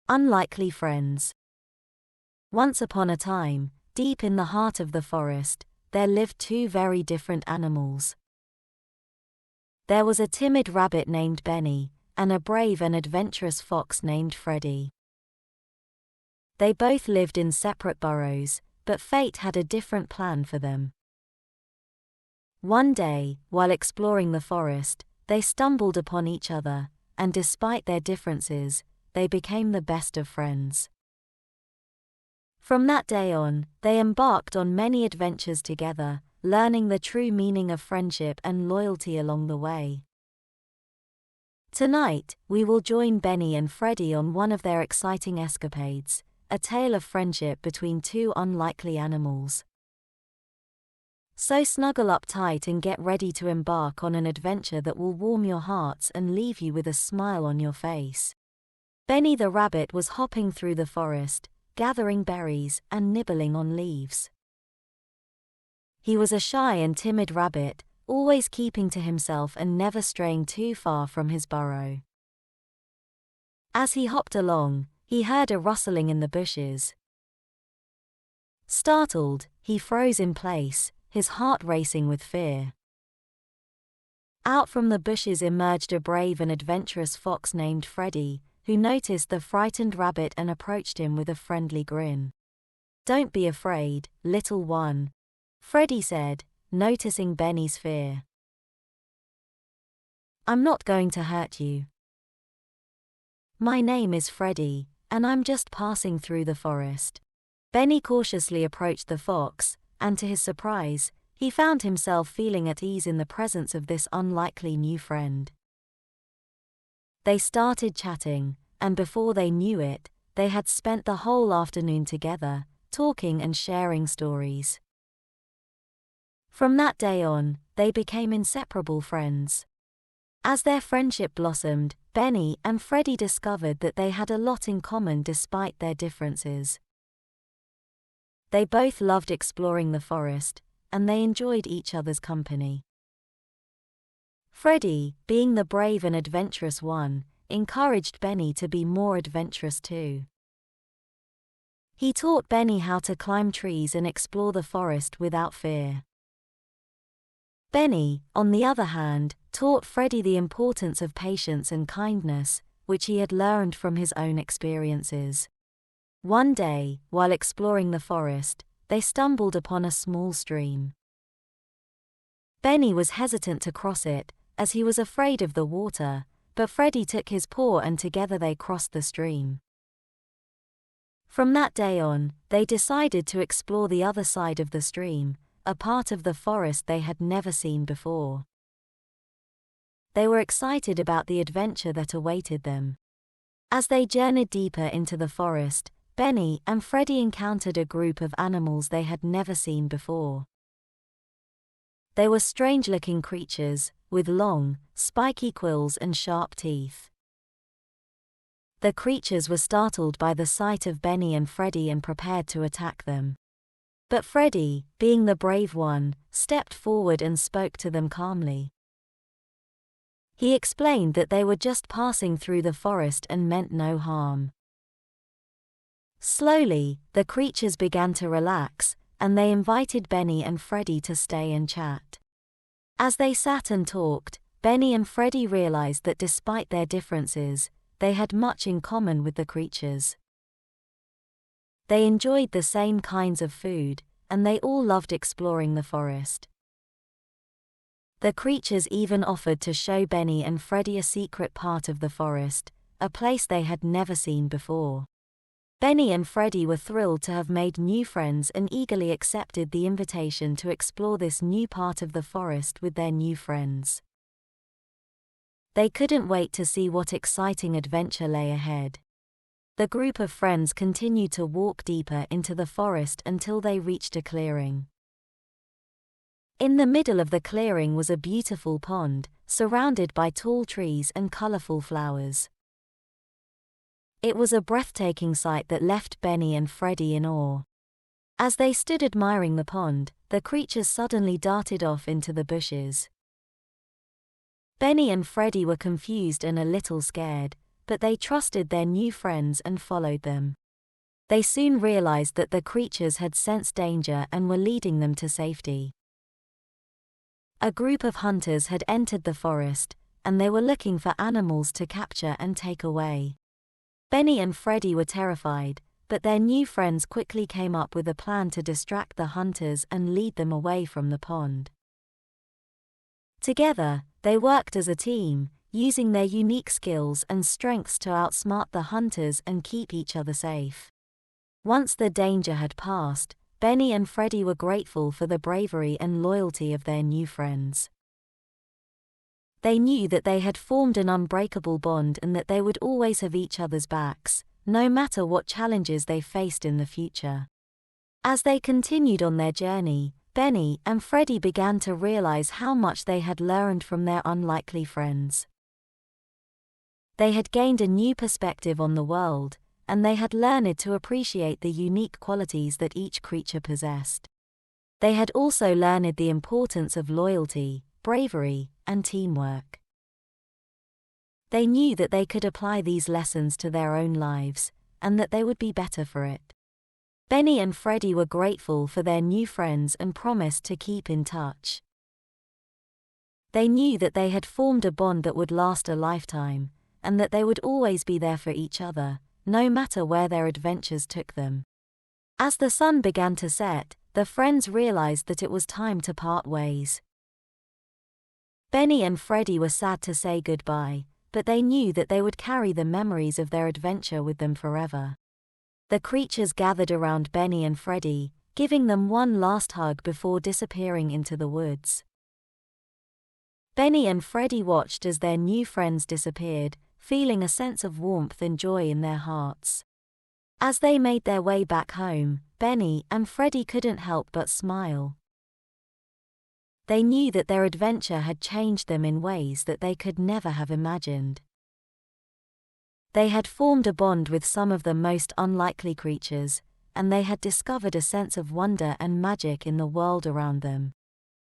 Unlikely friends. Once upon a time, deep in the heart of the forest, there lived two very different animals. There was a timid rabbit named Benny, and a brave and adventurous fox named Freddie. They both lived in separate burrows, but fate had a different plan for them. One day, while exploring the forest, they stumbled upon each other, and despite their differences, they became the best of friends. From that day on, they embarked on many adventures together, learning the true meaning of friendship and loyalty along the way. Tonight, we will join Benny and Freddie on one of their exciting escapades, a tale of friendship between two unlikely animals. So snuggle up tight and get ready to embark on an adventure that will warm your hearts and leave you with a smile on your face. Benny the rabbit was hopping through the forest, gathering berries and nibbling on leaves. He was a shy and timid rabbit, always keeping to himself and never straying too far from his burrow. As he hopped along, he heard a rustling in the bushes. Startled, he froze in place, his heart racing with fear. Out from the bushes emerged a brave and adventurous fox named Freddie, who noticed the frightened rabbit and approached him with a friendly grin. "Don't be afraid, little one," Freddie said, noticing Benny's fear. "I'm not going to hurt you. My name is Freddie, and I'm just passing through the forest." Benny cautiously approached the fox, and to his surprise, he found himself feeling at ease in the presence of this unlikely new friend. They started chatting, and before they knew it, they had spent the whole afternoon together, talking and sharing stories. From that day on, they became inseparable friends. As their friendship blossomed, Benny and Freddie discovered that they had a lot in common despite their differences. They both loved exploring the forest, and they enjoyed each other's company. Freddie, being the brave and adventurous one, encouraged Benny to be more adventurous too. He taught Benny how to climb trees and explore the forest without fear. Benny, on the other hand, taught Freddie the importance of patience and kindness, which he had learned from his own experiences. One day, while exploring the forest, they stumbled upon a small stream. Benny was hesitant to cross it, as he was afraid of the water, but Freddie took his paw and together they crossed the stream. From that day on, they decided to explore the other side of the stream, a part of the forest they had never seen before. They were excited about the adventure that awaited them. As they journeyed deeper into the forest, Benny and Freddie encountered a group of animals they had never seen before. They were strange-looking creatures, with long, spiky quills and sharp teeth. The creatures were startled by the sight of Benny and Freddie and prepared to attack them. But Freddie, being the brave one, stepped forward and spoke to them calmly. He explained that they were just passing through the forest and meant no harm. Slowly, the creatures began to relax, and they invited Benny and Freddie to stay and chat. As they sat and talked, Benny and Freddie realized that despite their differences, they had much in common with the creatures. They enjoyed the same kinds of food, and they all loved exploring the forest. The creatures even offered to show Benny and Freddie a secret part of the forest, a place they had never seen before. Benny and Freddie were thrilled to have made new friends and eagerly accepted the invitation to explore this new part of the forest with their new friends. They couldn't wait to see what exciting adventure lay ahead. The group of friends continued to walk deeper into the forest until they reached a clearing. In the middle of the clearing was a beautiful pond, surrounded by tall trees and colorful flowers. It was a breathtaking sight that left Benny and Freddie in awe. As they stood admiring the pond, the creatures suddenly darted off into the bushes. Benny and Freddie were confused and a little scared, but they trusted their new friends and followed them. They soon realized that the creatures had sensed danger and were leading them to safety. A group of hunters had entered the forest, and they were looking for animals to capture and take away. Benny and Freddy were terrified, but their new friends quickly came up with a plan to distract the hunters and lead them away from the pond. Together, they worked as a team, using their unique skills and strengths to outsmart the hunters and keep each other safe. Once the danger had passed, Benny and Freddy were grateful for the bravery and loyalty of their new friends. They knew that they had formed an unbreakable bond and that they would always have each other's backs, no matter what challenges they faced in the future. As they continued on their journey, Benny and Freddy began to realize how much they had learned from their unlikely friends. They had gained a new perspective on the world, and they had learned to appreciate the unique qualities that each creature possessed. They had also learned the importance of loyalty, bravery, and teamwork. They knew that they could apply these lessons to their own lives, and that they would be better for it. Benny and Freddy were grateful for their new friends and promised to keep in touch. They knew that they had formed a bond that would last a lifetime, and that they would always be there for each other, no matter where their adventures took them. As the sun began to set, the friends realized that it was time to part ways. Benny and Freddy were sad to say goodbye, but they knew that they would carry the memories of their adventure with them forever. The creatures gathered around Benny and Freddy, giving them one last hug before disappearing into the woods. Benny and Freddy watched as their new friends disappeared, feeling a sense of warmth and joy in their hearts. As they made their way back home, Benny and Freddy couldn't help but smile. They knew that their adventure had changed them in ways that they could never have imagined. They had formed a bond with some of the most unlikely creatures, and they had discovered a sense of wonder and magic in the world around them.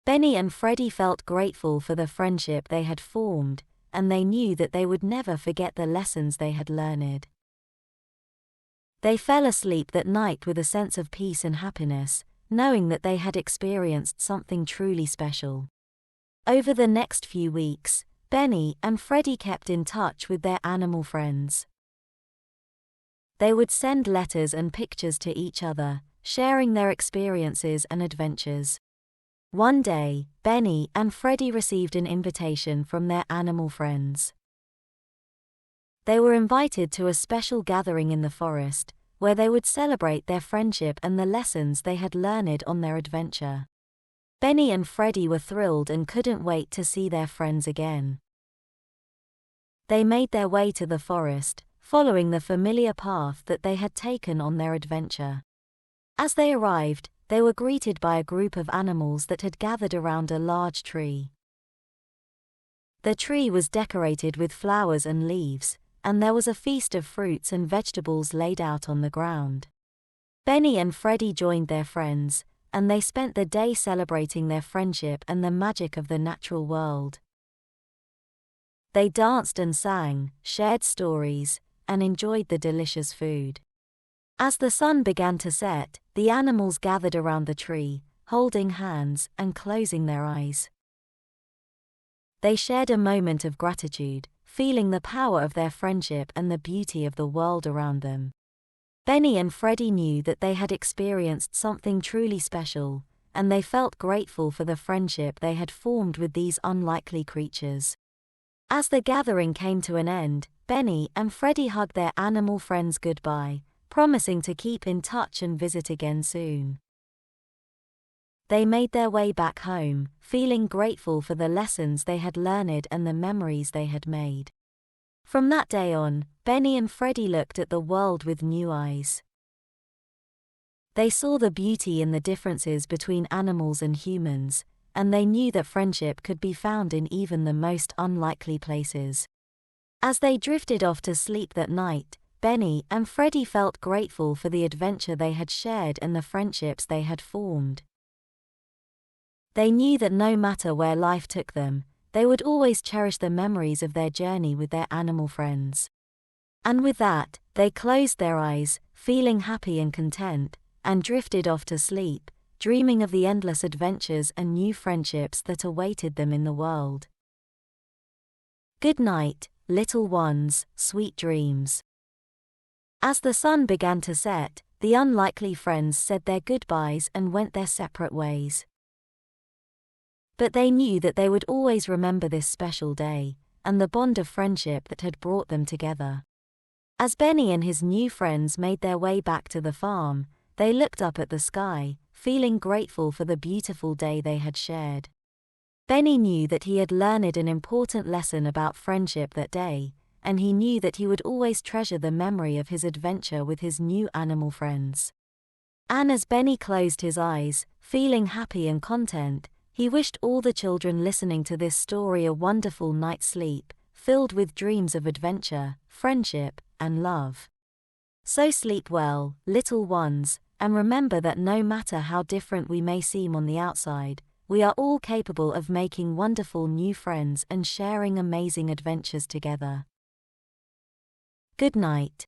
Benny and Freddy felt grateful for the friendship they had formed, and they knew that they would never forget the lessons they had learned. They fell asleep that night with a sense of peace and happiness, knowing that they had experienced something truly special. Over the next few weeks, Benny and Freddy kept in touch with their animal friends. They would send letters and pictures to each other, sharing their experiences and adventures. One day, Benny and Freddy received an invitation from their animal friends. They were invited to a special gathering in the forest, where they would celebrate their friendship and the lessons they had learned on their adventure. Benny and Freddy were thrilled and couldn't wait to see their friends again. They made their way to the forest, following the familiar path that they had taken on their adventure. As they arrived, they were greeted by a group of animals that had gathered around a large tree. The tree was decorated with flowers and leaves, and there was a feast of fruits and vegetables laid out on the ground. Benny and Freddy joined their friends, and they spent the day celebrating their friendship and the magic of the natural world. They danced and sang, shared stories, and enjoyed the delicious food. As the sun began to set, the animals gathered around the tree, holding hands and closing their eyes. They shared a moment of gratitude, feeling the power of their friendship and the beauty of the world around them. Benny and Freddy knew that they had experienced something truly special, and they felt grateful for the friendship they had formed with these unlikely creatures. As the gathering came to an end, Benny and Freddy hugged their animal friends goodbye, promising to keep in touch and visit again soon. They made their way back home, feeling grateful for the lessons they had learned and the memories they had made. From that day on, Benny and Freddy looked at the world with new eyes. They saw the beauty in the differences between animals and humans, and they knew that friendship could be found in even the most unlikely places. As they drifted off to sleep that night, Benny and Freddy felt grateful for the adventure they had shared and the friendships they had formed. They knew that no matter where life took them, they would always cherish the memories of their journey with their animal friends. And with that, they closed their eyes, feeling happy and content, and drifted off to sleep, dreaming of the endless adventures and new friendships that awaited them in the world. Good night, little ones, sweet dreams. As the sun began to set, the unlikely friends said their goodbyes and went their separate ways. But they knew that they would always remember this special day, and the bond of friendship that had brought them together. As Benny and his new friends made their way back to the farm, they looked up at the sky, feeling grateful for the beautiful day they had shared. Benny knew that he had learned an important lesson about friendship that day, and he knew that he would always treasure the memory of his adventure with his new animal friends. And as Benny closed his eyes, feeling happy and content, he wished all the children listening to this story a wonderful night's sleep, filled with dreams of adventure, friendship, and love. So sleep well, little ones, and remember that no matter how different we may seem on the outside, we are all capable of making wonderful new friends and sharing amazing adventures together. Good night.